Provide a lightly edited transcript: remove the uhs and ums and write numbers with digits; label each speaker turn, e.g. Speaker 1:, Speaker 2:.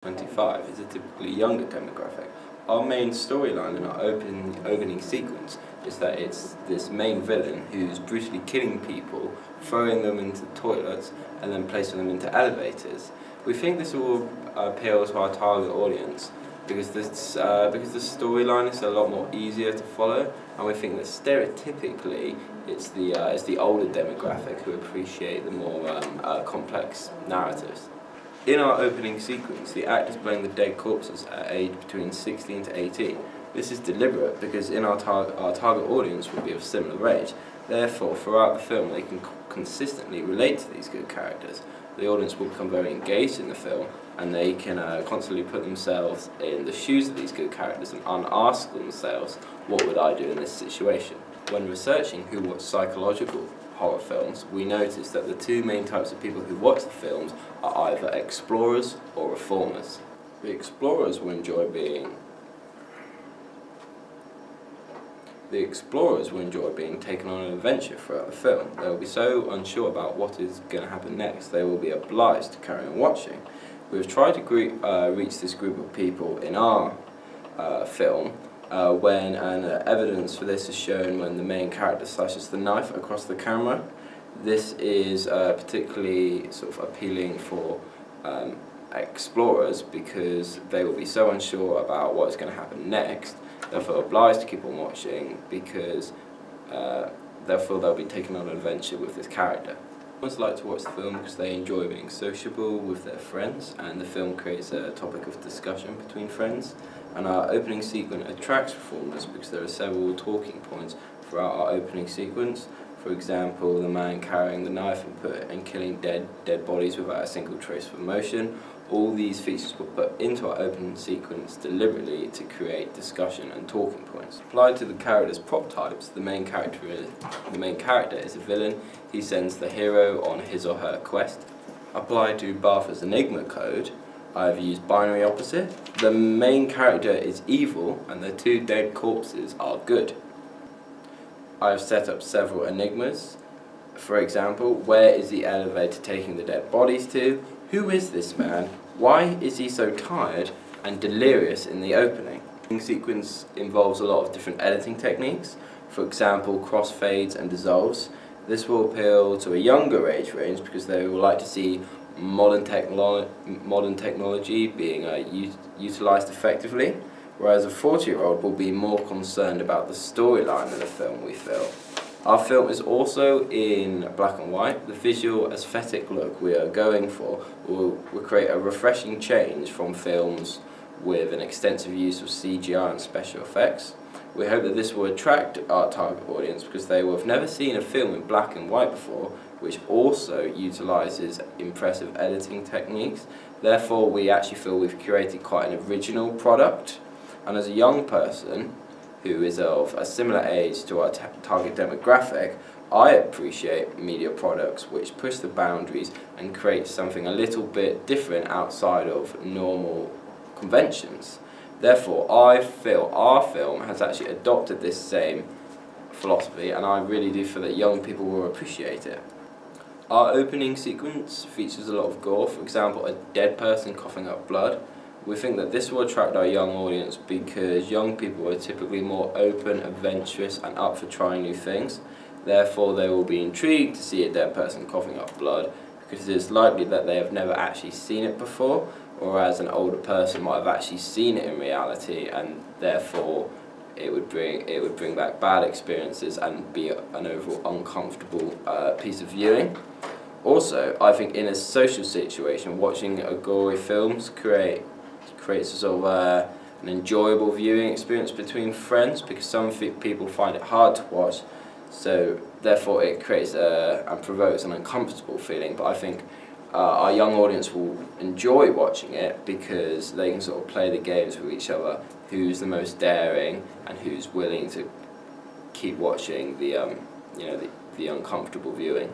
Speaker 1: 25 is a typically younger demographic. Our main storyline in our opening sequence is that it's this main villain who's brutally killing people, throwing them into toilets, and then placing them into elevators. We think this will appeal to our target audience because the storyline is a lot more easier to follow, and we think that stereotypically it's the older demographic who appreciate the more complex narratives. In our opening sequence, the actors playing the dead corpses are aged between 16 to 18. This is deliberate because our target audience will be of similar age. Therefore, throughout the film, they can consistently relate to these good characters. The audience will become very engaged in the film, and they can constantly put themselves in the shoes of these good characters and ask themselves, what would I do in this situation? When researching who watch psychological horror films, we noticed that the two main types of people who watch the films are either explorers or reformers. The explorers will enjoy being taken on an adventure throughout the film. They will be so unsure about what is going to happen next, they will be obliged to carry on watching. We have tried to reach this group of people in our film when evidence for this is shown when the main character slashes the knife across the camera. This is particularly sort of appealing for explorers because they will be so unsure about what is going to happen next, therefore obliged to keep on watching because therefore they'll be taken on an adventure with this character. Ones like to watch the film because they enjoy being sociable with their friends, and the film creates a topic of discussion between friends. And our opening sequence attracts reformers because there are several talking points throughout our opening sequence. For example, the man carrying the knife and killing dead bodies without a single trace of emotion. All these features were put into our opening sequence deliberately to create discussion and talking points. Applied to the characters' prop types, the main character is a villain. He sends the hero on his or her quest. Applied to Bartha's Enigma code, I have used binary opposite. The main character is evil and the two dead corpses are good. I have set up several enigmas. For example, where is the elevator taking the dead bodies to? Who is this man? Why is he so tired and delirious in the opening? The sequence involves a lot of different editing techniques. For example, crossfades and dissolves. This will appeal to a younger age range because they will like to see modern technology being utilised effectively, whereas a 40-year-old will be more concerned about the storyline of the film, we feel. Our film is also in black and white. The visual aesthetic look we are going for will create a refreshing change from films with an extensive use of CGI and special effects. We hope that this will attract our target audience because they will have never seen a film in black and white before, which also utilises impressive editing techniques. Therefore, we actually feel we've curated quite an original product. And as a young person who is of a similar age to our target demographic, I appreciate media products which push the boundaries and create something a little bit different outside of normal conventions. Therefore, I feel our film has actually adopted this same philosophy, and I really do feel that young people will appreciate it. Our opening sequence features a lot of gore, for example, a dead person coughing up blood. We think that this will attract our young audience because young people are typically more open, adventurous, and up for trying new things. Therefore, they will be intrigued to see a dead person coughing up blood because it is likely that they have never actually seen it before, whereas an older person might have actually seen it in reality, and therefore it would bring back bad experiences and be an overall uncomfortable piece of viewing. Also, I think in a social situation, watching a gory films creates a sort of an enjoyable viewing experience between friends because some people find it hard to watch, so therefore it creates and provokes an uncomfortable feeling. But I think our young audience will enjoy watching it because they can sort of play the games with each other, who's the most daring and who's willing to keep watching the uncomfortable viewing.